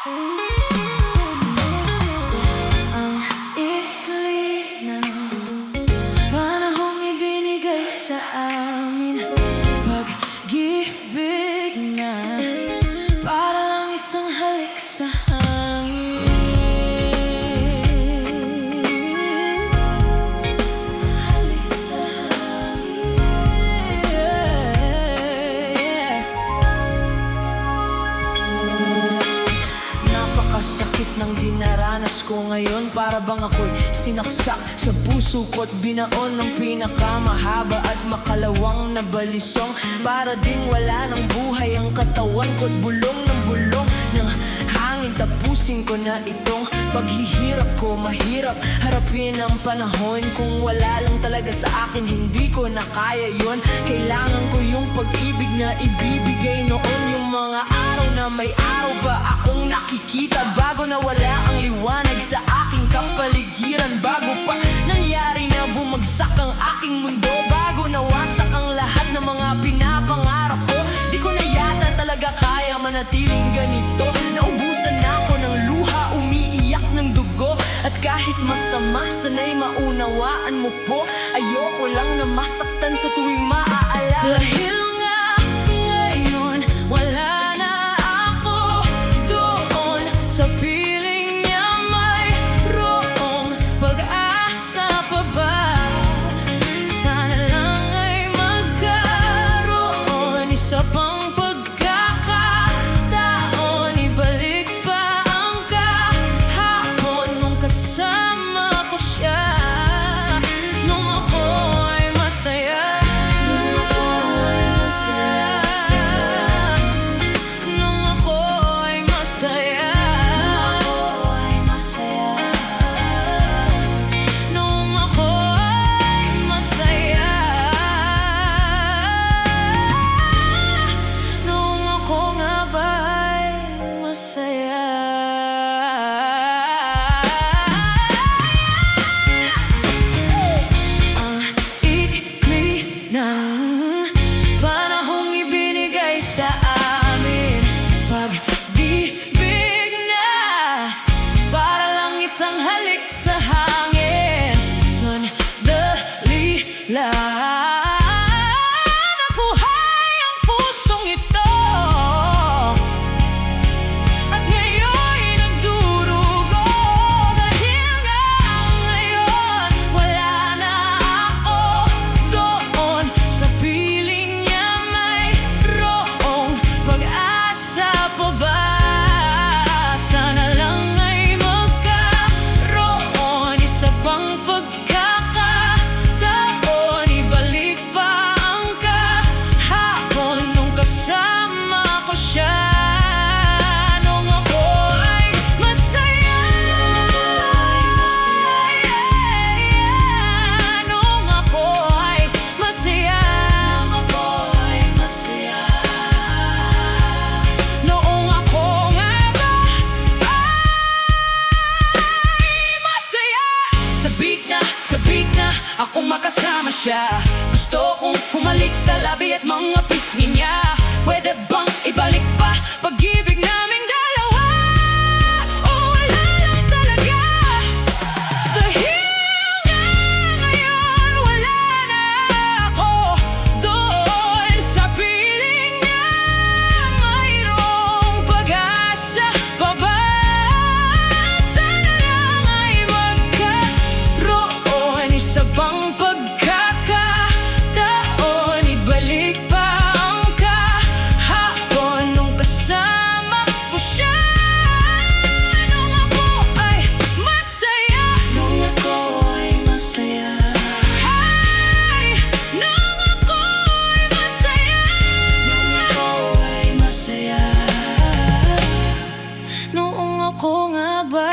Ang ikli ng panahong ibinigay sa amin, pag-ibig na para lang isang halik sa hangin. Halik sa hangin. Napakasakit ng dinaranas ko ngayon, para bang ako'y sinaksak sa puso ko't binaon ng pinakamahaba at makalawang na balisong. Para ding wala ng buhay ang katawan ko't bulong ng hangin. Tapusin ko na itong paghihirap ko. Mahirap harapin ang panahon kung wala lang talaga sa akin. Hindi ko na kaya yun. Kailangan ko yung pag-ibig na ibibigay noon. Yung mga araw na may araw ba akong nakikita, bago na wala ang liwanag sa aking kapaligiran. Bago pa nangyari na bumagsak ang aking mundo, bago nawasak ang lahat ng mga pinapangarap ko. Di ko na yata talaga kaya manatiling ganito. Naubusan na ako ng luha, umiiyak ng dugo. At kahit masama, sana'y maunawaan mo po. Ayoko lang na masaktan sa tuwing maaalala. Dahil nga ngayon, wala na ako doon sa piling niya. Mayroong pag-asa pa ba? Sana lang ay magkaroon isa pang pagkakataon. Ibalik pa ang kahapon nung kasama ko siya, nung ako ay masaya. Nung ako ay masaya. Nung ako ay masaya. Nung ako ay masaya. Nung ako nga ba'y masaya. Ang ikli ng panahong ibinigay sa amin, pag-ibig na para lang isang halik sa hangin. Sandali lang, nabuhay ang pusong ito, at ngayon'y nagdurugo. Dahil nga ngayon, wala na ako doon sa piling niya. Mayroong pag-asa pa ba? Sana lang ay magkaroon isa pang pagkakataon. Ibalik pa ang kahapon nung kasama ko siya, nung ako ay masaya. Nung ako ay masaya. Nung ako ay masaya. Noong ako nga ba ay masaya. Sabik na akong makasama siya. Gusto kong humalik sa labi at mga pisngi niya. Pwede bang ibalik pa pag-ibig naming dalawa? O wala lang talaga? Dahil nga ngayon, wala na ako doon sa piling niya. Mayroong pag-asa pa ba? Sana lang ay magkaroon isa pang pagkakataon. Ibalik pa ang kahapon nung kasama ko siya, nung ako ay masaya. Nung ako ay masaya. Ay, nung ako ay masaya. Nung ako ay masaya. Noong ako nga ba